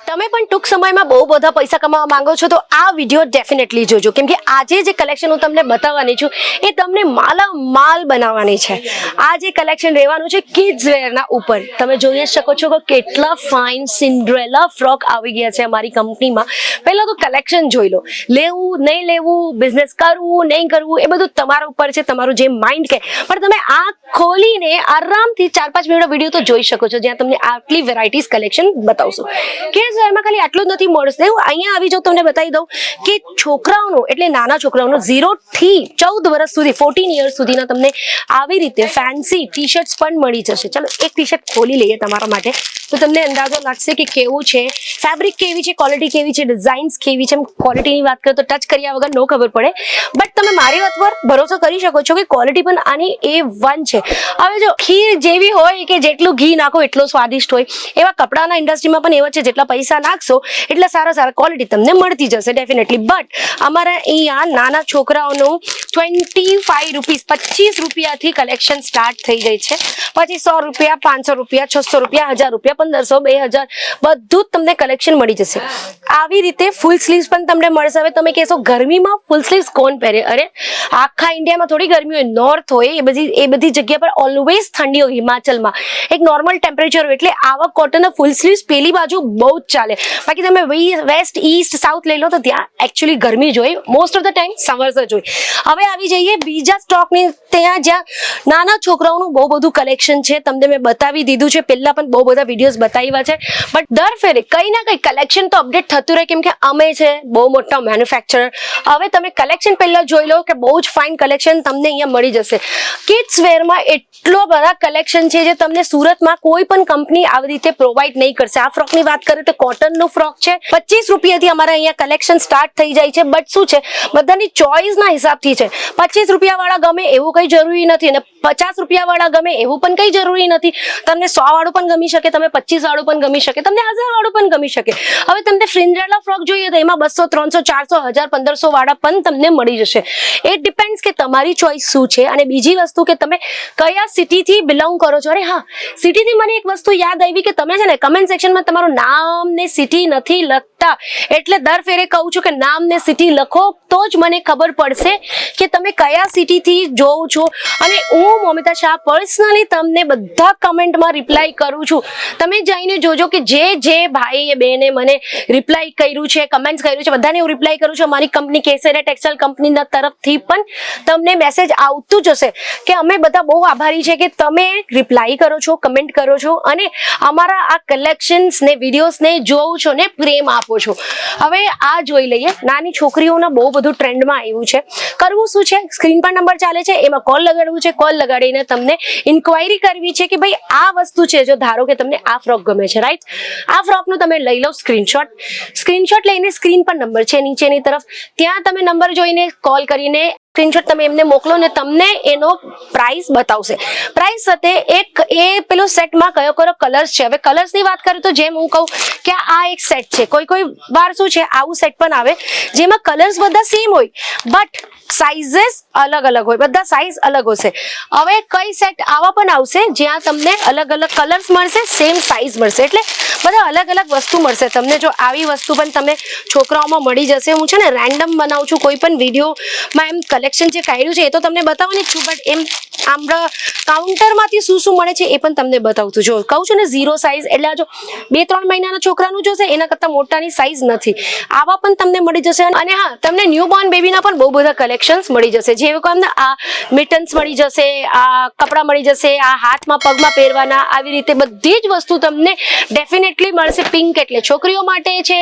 તમે પણ ટૂંક સમયમાં બહુ બધા પૈસા કમાવા માંગો છો તો આ વિડીયો ડેફિનેટલી જોજો, કેમ કે આજે જે કલેક્શન હું તમને બતાવવાની છું એ તમને માલ બનાવવાની છે. આ જે કલેક્શન રહેવાનું છે કિડ્સ વેરના ઉપર. તમે જોઈ શકો છો કે કેટલા ફાઇન સિન્ડ્રેલા ફ્રોક આવી ગયા છે અમારી કંપનીમાં. પહેલા તો કલેક્શન જોઈ લો, લેવું નહીં લેવું, બિઝનેસ કરવું નહીં કરવું એ બધું તમારા ઉપર છે, તમારું જે માઇન્ડ કહે. પણ તમે આ ખોલીને આરામથી 4-5 મિનિટનો વિડીયો તો જોઈ શકો છો, જ્યાં તમને આટલી વેરાયટીઝ કલેક્શન બતાવશું. કિડ્સ વેરમાં ખાલી આટલું જ નથી મળશે. હું અહીંયા આવી જાઉં તમને બતાવી દઉં કે છોકરાઓનો એટલે નાના છોકરાઓનો 0 થી 14 વર્ષ સુધી 14 યર્સ સુધીના તમને આવી રીતે ફેન્સી ટી શર્ટ્સ પણ મળી જશે. ચલો એક ટી શર્ટ ખોલી લઈએ તમારા માટે તો તમને અંદાજો લાગશે કે કેવું છે, ફેબ્રિક કેવી છે, ક્વોલિટી કેવી છે, ડિઝાઇન્સ કેવી છે. ક્વોલિટીની વાત કરીએ તો ટચ કર્યા વગર ન ખબર પડે, બટ તમે મારી વાત પર ભરોસો કરી શકો છો કે ક્વોલિટી પણ આની A1 છે. હવે જો ખીર જેવી હોય કે જેટલું ઘી નાખો એટલો સ્વાદિષ્ટ હોય, એવા કપડાના ઇન્ડસ્ટ્રીમાં પણ એવા છે જેટલા પૈસા નાખશો એટલા સારા ક્વોલિટી તમને મળતી જશે ડેફિનેટલી. બટ અમારા અહીંયા નાના છોકરાઓનું 25 રૂપીસ 25 રૂપિયાથી કલેક્શન સ્ટાર્ટ થઈ જાય છે. પછી 100 રૂપિયા, 500 રૂપિયા, 600 રૂપિયા, 1000 રૂપિયા, 1500, 2000 બધું જ તમને કલેક્શન મળી જશે. આવી રીતે ફૂલ સ્લીવ્સ પણ તમને મળશે. હવે તમે કહેશો ગરમીમાં ફૂલ સ્લીવ્સ કોણ પહેરે? અરે આખા ઇન્ડિયામાં થોડી ગરમી હોય, નોર્થ હોય એ બધી જગ્યા પર ઓલવેઝ ઠંડી હોય. હિમાચલમાં એક નોર્મલ ટેમ્પરેચર હોય, એટલે આવા કોટનના ફૂલ સ્લીવ્સ પેલી બાજુ બહુ જ ચાલે. બાકી તમે વેસ્ટ, ઈસ્ટ, સાઉથ લઈ લો તો ત્યાં એકચ્યુઅલી ગરમી જ હોય, most of the time summers જ હોય. હવે આવી જઈએ બીજા સ્ટોકની ત્યાં, જ્યાં નાના છોકરાઓનું બહુ બધું કલેક્શન છે. તમને મેં બતાવી દીધું છે, પહેલા પણ બહુ બધા વિડીયોઝ બતાવ્યા છે, બટ દર ફેરે કંઈ ના કંઈ કલેક્શન તો અપડેટ થતું રહે, કેમ કે અમે છે બહુ મોટા મેન્યુફેક્ચરર. હવે તમે કલેક્શન પહેલા જોઈ લો કે બહુ જ ફાઇન કલેક્શન તમને અહીંયા મળી જશે. કિડ્સ વેરમાં એટલો બધા કલેક્શન છે જે તમને સુરતમાં કોઈ પણ કંપની આવી રીતે પ્રોવાઈડ નહીં કરશે. આ ફ્રોકની વાત કરીએ તો કોટનનું ફ્રોક છે, 25 રૂપિયાથી અમારા અહીંયા કલેક્શન સ્ટાર્ટ થઈ જાય છે. બટ શું છે, બધાની ચોઈસના હિસાબથી છે. 25 રૂપિયા વાળા ગમે એવું કંઈ જરૂરી નથી, અને 50 રૂપિયા વાળા ગમે એવું પણ કંઈ જરૂરી નથી. તમને 100 વાળું પણ ગમી શકે, તમે 25 વાળું પણ ગમી શકે, તમને 1000 વાળું પણ ગમી શકે. હવે તમને ફ્રિન્જેલા ફ્રોક જોઈએ તો એમાં 200, 300, 400, 1000, 1500 વાળા પણ તમને મળી જશે. એ ડિપેન્ડ્સ કે તમારી ચોઈસ શું છે. અને બીજી વસ્તુ કે તમે કયા સિટીથી બિલોંગ કરો છો. અરે હા, સિટીથી મને એક વસ્તુ યાદ આવી કે તમે છે ને કમેન્ટ સેક્શનમાં તમારું નામ ને સિટી નથી લખતા, એટલે દર ફેરે કહું છું કે નામ ને સિટી લખો તો જ મને ખબર પડશે કે તમે કયા સિટીથી જોવો છો. અને હું મોમિતા શાહ પર્સનલી તમને બધા કમેન્ટમાં રિપ્લાય કરું છું. તમે જઈને જોજો કે જે ભાઈએ બેને મને રિપ્લાય કર્યું છે, કમેન્ટ્સ કર્યું છે, બધાને હું રિપ્લાય કરું છું. અમારી કંપની કેસરિયા ટેક્સટાઇલ કંપનીના તરફથી પણ તમને મેસેજ આવતું જ હશે કે અમે બધા બહુ આભારી છે કે તમે રિપ્લાય કરો છો, કમેન્ટ કરો છો અને અમારા આ કલેક્શન્સ ને વિડીયોઝ ને જોવો છો ને પ્રેમ આપો છો. હવે આ જોઈ લઈએ, નાની છોકરીઓના બહુ બધું ટ્રેન્ડમાં આવ્યું છે. કરવું શું છે, સ્ક્રીન પર નંબર ચાલે છે, એમાં કોલ લગાડવું છે. કોલ લગાડીને તમને ઇન્ક્વાયરી કરવી છે કે ભાઈ આ વસ્તુ છે, જો ધારો કે તમને આ ફ્રોક ગમે છે, રાઈટ, આ ફ્રોકનું તમે લઈ લો સ્ક્રીનશોટ લઈને સ્ક્રીન પર નંબર છે નીચેની તરફ, ત્યાં તમે નંબર જોઈને કોલ કરીને સ્ક્રીનશોટ તમે એમને મોકલો ને તમને એનો પ્રાઇસ બતાવશે. પ્રાઇસ સાથે એ પેલો સેટમાં કયો કલર્સ છે. હવે કલર્સની વાત કરીએ તો જેમ હું કહું કે આ એક સેટ છે, કોઈ વાર શું છે આવું સેટ પણ આવે જેમાં કલર્સ બધા સેમ હોય બટ સાઇઝીસ અલગ હોય, બધા સાઇઝ અલગ હશે. હવે કઈ સેટ આવા પણ આવશે જ્યાં તમને અલગ કલર્સ મળશે, સેમ સાઇઝ મળશે, એટલે બધા અલગ વસ્તુ મળશે તમને. જો આવી વસ્તુ પણ તમે છોકરાઓમાં મળી જશે. હું છે ને રેન્ડમ બનાવું છું, કોઈ પણ વિડીયોમાં એમ કલેક્શન જે કાઢ્યું છે એ તો તમને બતાવવાની જ છું, બટ એમ આમ કાઉન્ટરમાંથી શું મળે છે એ પણ તમને બતાવું છું. જો કહું છું ને 0 સાઇઝ, એટલે જો 2-3 મહિનાના છોકરાનું જોશે એના કરતાં મોટાની સાઇઝ નથી, આવા પણ તમને મળી જશે. અને હા, તમને ન્યૂબોર્ન બેબીના પણ બહુ બધા કલેક્શન્સ મળી જશે. જેવું કહો ને આ મિટન્સ મળી જશે, આ કપડાં મળી જશે, આ હાથમાં પગમાં પહેરવાના, આવી રીતે બધી જ વસ્તુ તમને ડેફિનેટલી મળશે. પિંક એટલે છોકરીઓ માટે છે,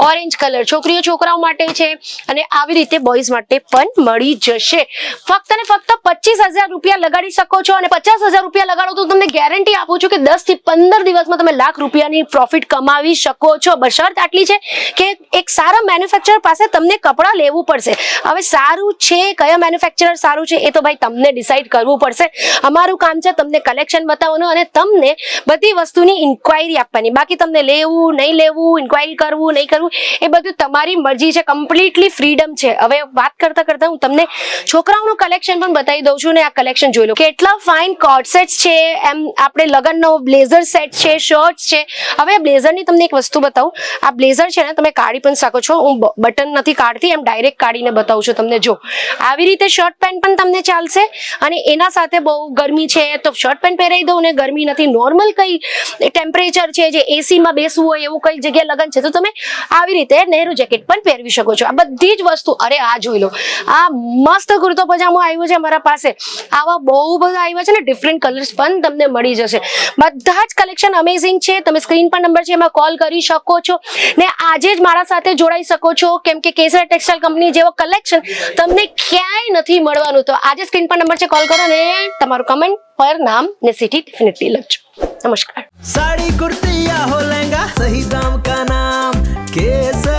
ઓરેન્જ કલર છોકરાઓ માટે છે, અને આવી રીતે બોયઝ માટે પણ મળી જશે. ફક્ત ને ફક્ત 25,000 રૂપિયા લગાડી શકો છો. અને 50,000 રૂપિયા લગાડો તો તમને ગેરંટી આપું છું કે 10 થી 15 દિવસમાં તમે લાખ રૂપિયાની પ્રોફિટ કમાવી શકો છો. બશર્ત આટલી છે કે એક સારા મેન્યુફેક્ચરર પાસે તમને કપડાં લેવું પડશે. હવે સારું છે, કયા મેન્યુફેક્ચરર સારું છે એ તો ભાઈ તમને ડિસાઈડ કરવું પડશે. અમારું કામ છે તમને કલેક્શન બતાવવાનું અને તમને બધી વસ્તુની ઇન્ક્વાયરી આપવાની. બાકી બાકી તમને લેવું નહીં લેવું, ઇન્ક્વાયરી કરવું નહીં કરવું, એ બધું તમારી મરજી છે, કમ્પ્લીટલી ફ્રીડમ છે. હવે વાત કરતા કરતા હું તમને છોકરાઓનું કલેક્શન પણ બતાવી દઉં છું ને આ કલેક્શન જોઈ લો કેટલા ફાઇન કોટ સેટ્સ છે, એમ આપણે લગનનો બ્લેઝર સેટ છે, શર્ટ્સ છે. હવે બ્લેઝરની તમને એક વસ્તુ બતાવું, આ બ્લેઝર છે ને તમે કાઢી પણ શકો છો, હું બટન નથી કાઢતી, એમ ડાયરેક્ટ કાઢીને બતાવું છું તમને. જો આવી રીતે શર્ટ પેન્ટ પણ તમને ચાલશે, અને એના સાથે બહુ ગરમી છે તો શર્ટ પેન્ટ પહેરાવી દઉં, ને ગરમી નથી, નોર્મલ કઈ ટેમ્પરેચર છે, જે એસીમાં બેસવું હોય એવું કઈ જગ્યાએ લગન છે તો તમે આવી રીતે નહેરુ જેકેટ પણ પહેરવી શકો છો. આ બધી જ વસ્તુ, અરે આ જોઈ લો, આ મસ્ત કુર્તો પજામો આવ્યો છે મારા પાસે, આવા બહુ બધા આવ્યા છે ને, ડિફરન્ટ કલર્સ પણ તમને મળી જશે. બધા જ કલેક્શન અમેઝિંગ છે. તમે સ્ક્રીન પર નંબર છે એમાં કોલ કરી શકો છો, ને આજે જ મારા સાથે જોડાઈ શકો છો, કેમ કે કેસર ટેક્સટાઇલ કંપની જેવો કલેક્શન તમને ક્યાંય નથી મળવાનું. તો આજે સ્ક્રીન પર નંબર છે, કોલ કરો ને તમારું કમેન્ટ પર નામ ને સિટી ડેફિનેટલી લખજો. નમસ્કાર. साड़ी कुर्ती या हो लहंगा, सही दाम का नाम केसर.